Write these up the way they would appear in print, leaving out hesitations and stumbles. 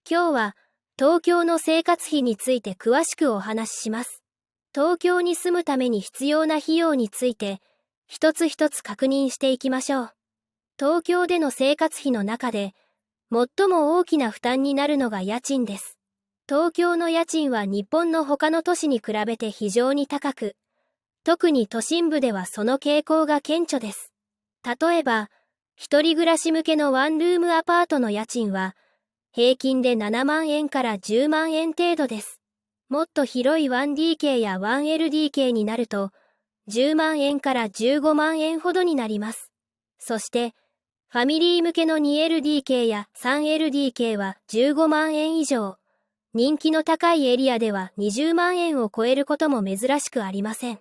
今日は東京の生活費について詳しくお話しします。東京に住むために必要な費用について一つ一つ確認していきましょう。東京での生活費の中で最も大きな負担になるのが家賃です。東京の家賃は日本の他の都市に比べて非常に高く、特に都心部ではその傾向が顕著です。例えば、一人暮らし向けのワンルームアパートの家賃は平均で7万円から10万円程度です。もっと広い 1DK や 1LDK になると10万円から15万円ほどになります。そして、ファミリー向けの 2LDK や 3LDK は15万円以上。人気の高いエリアでは20万円を超えることも珍しくありません。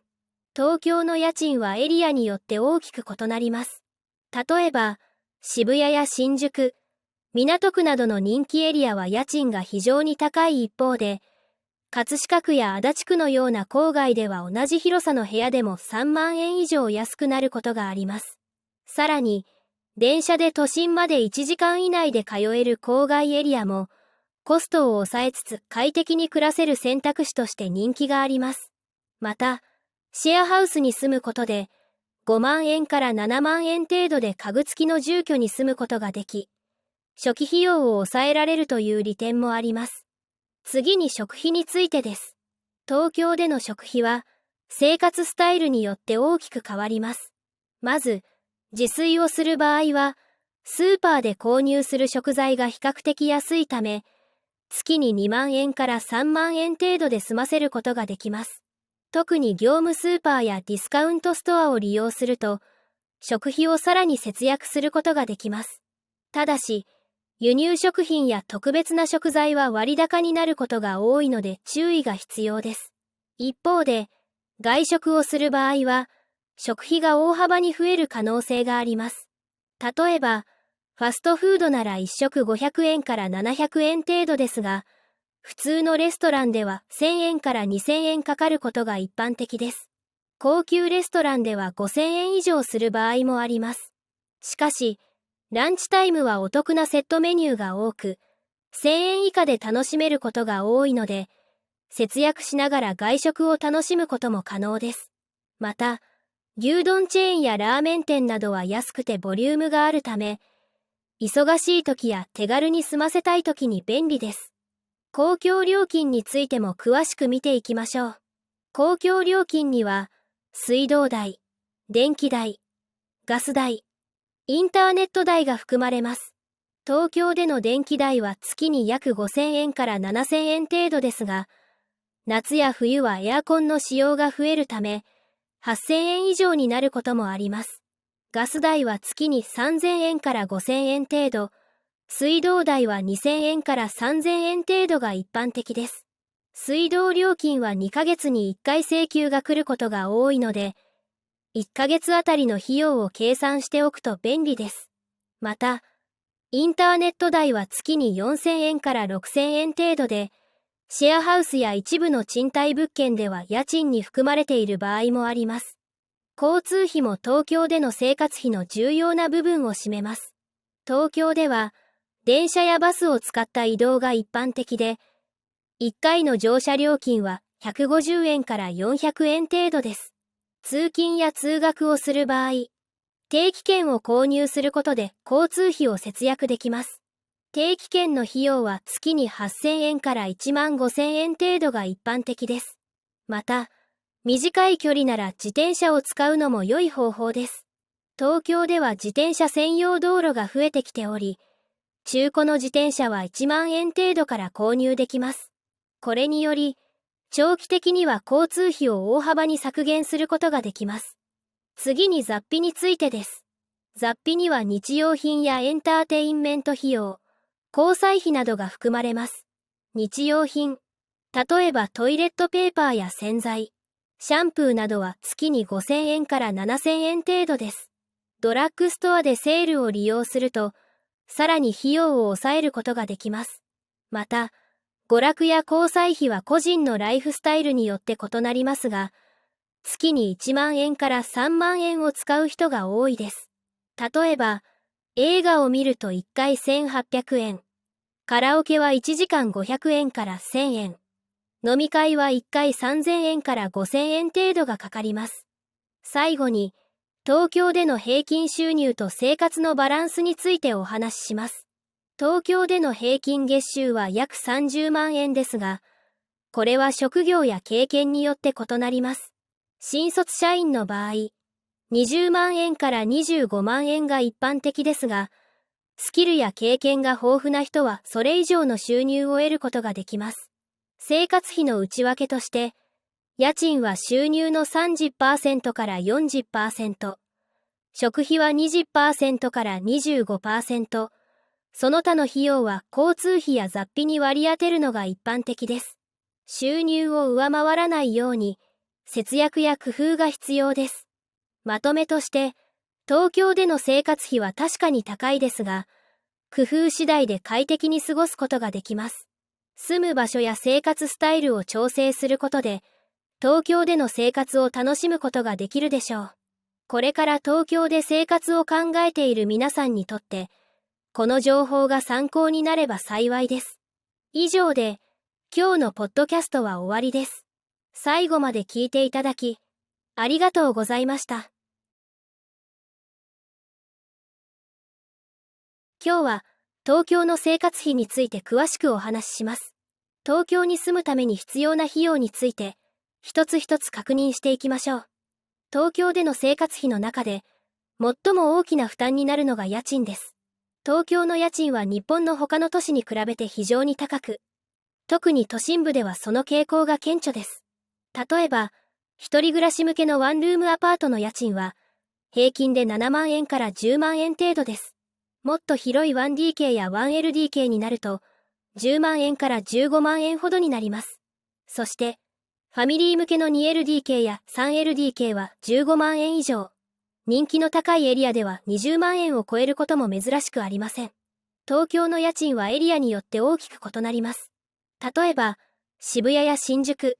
東京の家賃はエリアによって大きく異なります。例えば、渋谷や新宿、港区などの人気エリアは家賃が非常に高い一方で、葛飾区や足立区のような郊外では同じ広さの部屋でも3万円以上安くなることがあります。さらに、電車で都心まで1時間以内で通える郊外エリアも、コストを抑えつつ快適に暮らせる選択肢として人気があります。また、シェアハウスに住むことで、5万円から7万円程度で家具付きの住居に住むことができ、初期費用を抑えられるという利点もあります。次に食費についてです。東京での食費は、生活スタイルによって大きく変わります。まず、自炊をする場合は、スーパーで購入する食材が比較的安いため、月に2万円から3万円程度で済ませることができます。特に業務スーパーやディスカウントストアを利用すると、食費をさらに節約することができます。ただし、輸入食品や特別な食材は割高になることが多いので注意が必要です。一方で、外食をする場合は、食費が大幅に増える可能性があります。例えば、ファストフードなら1食500円から700円程度ですが、普通のレストランでは1000円から2000円かかることが一般的です。高級レストランでは5000円以上する場合もあります。しかし、ランチタイムはお得なセットメニューが多く、1000円以下で楽しめることが多いので、節約しながら外食を楽しむことも可能です。また、牛丼チェーンやラーメン店などは安くてボリュームがあるため、忙しい時や手軽に済ませたい時に便利です。公共料金についても詳しく見ていきましょう。公共料金には、水道代、電気代、ガス代、インターネット代が含まれます。東京での電気代は月に約5000円から7000円程度ですが、夏や冬はエアコンの使用が増えるため、8000円以上になることもあります。ガス代は月に3000円から5000円程度、水道代は2000円から3000円程度が一般的です。水道料金は2ヶ月に1回請求が来ることが多いので、1ヶ月あたりの費用を計算しておくと便利です。また、インターネット代は月に4000円から6000円程度で、シェアハウスや一部の賃貸物件では家賃に含まれている場合もあります。交通費も東京での生活費の重要な部分を占めます。東京では、電車やバスを使った移動が一般的で、1回の乗車料金は150円から400円程度です。通勤や通学をする場合、定期券を購入することで交通費を節約できます。定期券の費用は月に8000円から1万5000円程度が一般的です。また、短い距離なら自転車を使うのも良い方法です。東京では自転車専用道路が増えてきており、中古の自転車は1万円程度から購入できます。これにより、長期的には交通費を大幅に削減することができます。次に雑費についてです。雑費には日用品やエンターテインメント費用、交際費などが含まれます。日用品、例えばトイレットペーパーや洗剤、シャンプーなどは月に5000円から7000円程度です。ドラッグストアでセールを利用すると、さらに費用を抑えることができます。また、娯楽や交際費は個人のライフスタイルによって異なりますが、月に1万円から3万円を使う人が多いです。例えば、映画を見ると1回1800円、カラオケは1時間500円から1000円。飲み会は1回3000円から5000円程度がかかります。最後に、東京での平均収入と生活のバランスについてお話しします。東京での平均月収は約30万円ですが、これは職業や経験によって異なります。新卒社員の場合、20万円から25万円が一般的ですが、スキルや経験が豊富な人はそれ以上の収入を得ることができます。生活費の内訳として、家賃は収入の 30% から 40%、食費は 20% から 25%、その他の費用は交通費や雑費に割り当てるのが一般的です。収入を上回らないように、節約や工夫が必要です。まとめとして、東京での生活費は確かに高いですが、工夫次第で快適に過ごすことができます。住む場所や生活スタイルを調整することで、東京での生活を楽しむことができるでしょう。これから東京で生活を考えている皆さんにとって、この情報が参考になれば幸いです。以上で、今日のポッドキャストは終わりです。最後まで聞いていただき、ありがとうございました。今日は、東京の生活費について詳しくお話しします。東京に住むために必要な費用について、一つ一つ確認していきましょう。東京での生活費の中で、最も大きな負担になるのが家賃です。東京の家賃は日本の他の都市に比べて非常に高く、特に都心部ではその傾向が顕著です。例えば、一人暮らし向けのワンルームアパートの家賃は、平均で7万円から10万円程度です。もっと広い 1DK や 1LDK になると、10万円から15万円ほどになります。そして、ファミリー向けの 2LDK や 3LDK は15万円以上。人気の高いエリアでは20万円を超えることも珍しくありません。東京の家賃はエリアによって大きく異なります。例えば、渋谷や新宿、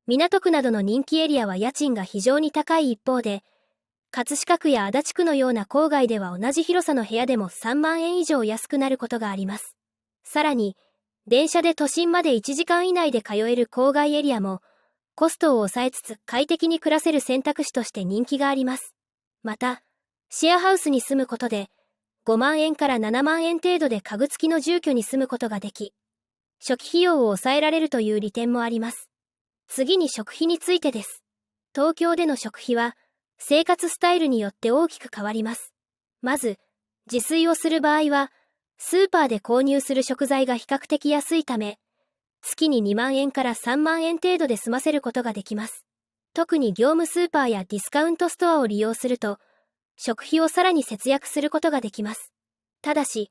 港区などの人気エリアは家賃が非常に高い一方で、葛飾区や足立区のような郊外では同じ広さの部屋でも3万円以上安くなることがあります。さらに、電車で都心まで1時間以内で通える郊外エリアも、コストを抑えつつ快適に暮らせる選択肢として人気があります。また、シェアハウスに住むことで、5万円から7万円程度で家具付きの住居に住むことができ、初期費用を抑えられるという利点もあります。次に食費についてです。東京での食費は、生活スタイルによって大きく変わります。まず、自炊をする場合は、スーパーで購入する食材が比較的安いため、月に2万円から3万円程度で済ませることができます。特に業務スーパーやディスカウントストアを利用すると、食費をさらに節約することができます。ただし、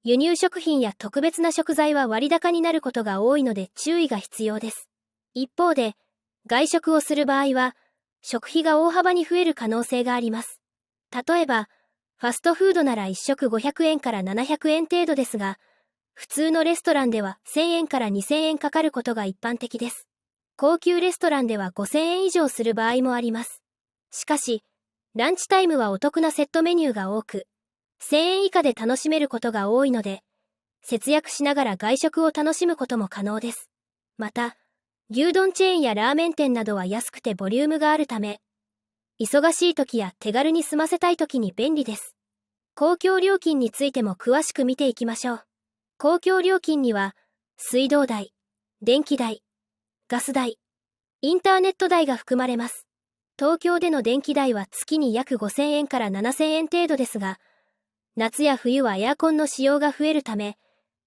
輸入食品や特別な食材は割高になることが多いので注意が必要です。一方で、外食をする場合は、食費が大幅に増える可能性があります。例えば、ファストフードなら1食500円から700円程度ですが、普通のレストランでは1000円から2000円かかることが一般的です。高級レストランでは5000円以上する場合もあります。しかし、ランチタイムはお得なセットメニューが多く、1000円以下で楽しめることが多いので、節約しながら外食を楽しむことも可能です。また、牛丼チェーンやラーメン店などは安くてボリュームがあるため、忙しい時や手軽に済ませたい時に便利です。公共料金についても詳しく見ていきましょう。公共料金には、水道代、電気代、ガス代、インターネット代が含まれます。東京での電気代は月に約5000円から7000円程度ですが、夏や冬はエアコンの使用が増えるため、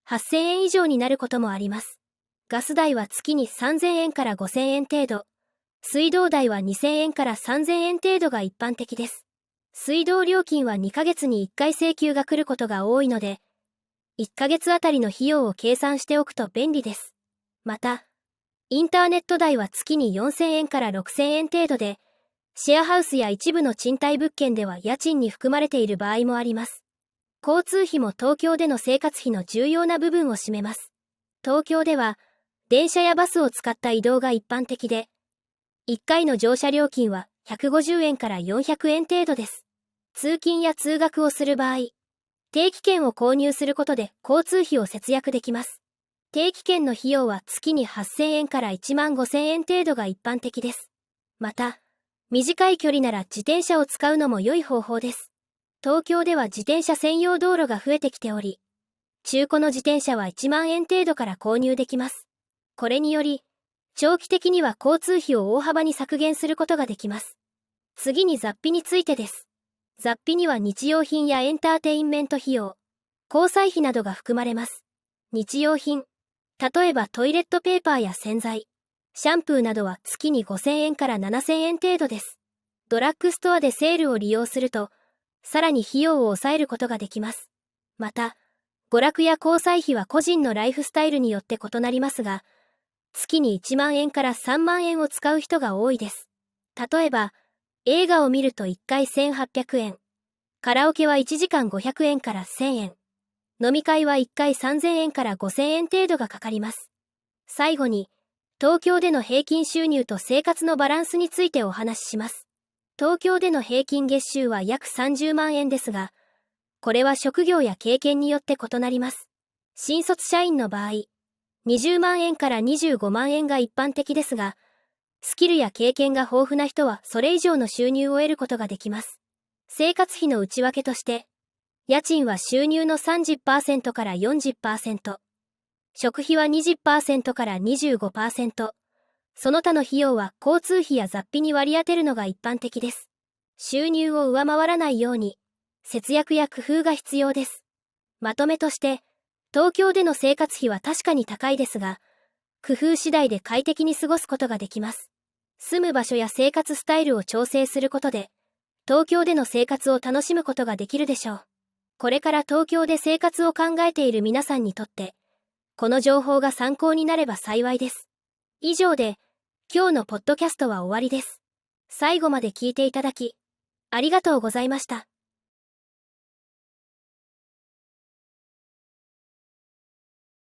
8000円以上になることもあります。ガス代は月に3000円から5000円程度、水道代は2000円から3000円程度が一般的です。水道料金は2ヶ月に1回請求が来ることが多いので、1ヶ月あたりの費用を計算しておくと便利です。また、インターネット代は月に4000円から6000円程度で、シェアハウスや一部の賃貸物件では家賃に含まれている場合もあります。交通費も東京での生活費の重要な部分を占めます。東京では、電車やバスを使った移動が一般的で、1回の乗車料金は150円から400円程度です。通勤や通学をする場合、定期券を購入することで交通費を節約できます。定期券の費用は月に8000円から1万5000円程度が一般的です。また、短い距離なら自転車を使うのも良い方法です。東京では自転車専用道路が増えてきており、中古の自転車は1万円程度から購入できます。これにより、長期的には交通費を大幅に削減することができます。次に雑費についてです。雑費には日用品やエンターテインメント費用、交際費などが含まれます。日用品、例えばトイレットペーパーや洗剤、シャンプーなどは月に5000円から7000円程度です。ドラッグストアでセールを利用すると、さらに費用を抑えることができます。また、娯楽や交際費は個人のライフスタイルによって異なりますが、月に1万円から3万円を使う人が多いです。例えば、映画を見ると1回1800円、カラオケは1時間500円から1000円、飲み会は1回3000円から5000円程度がかかります。最後に、東京での平均収入と生活のバランスについてお話しします。東京での平均月収は約30万円ですが、これは職業や経験によって異なります。新卒社員の場合、20万円から25万円が一般的ですが、スキルや経験が豊富な人はそれ以上の収入を得ることができます。生活費の内訳として、家賃は収入の 30% から 40%、食費は 20% から 25%、その他の費用は交通費や雑費に割り当てるのが一般的です。収入を上回らないように、節約や工夫が必要です。まとめとして、東京での生活費は確かに高いですが、工夫次第で快適に過ごすことができます。住む場所や生活スタイルを調整することで、東京での生活を楽しむことができるでしょう。これから東京で生活を考えている皆さんにとって、この情報が参考になれば幸いです。以上で、今日のポッドキャストは終わりです。最後まで聞いていただき、ありがとうございました。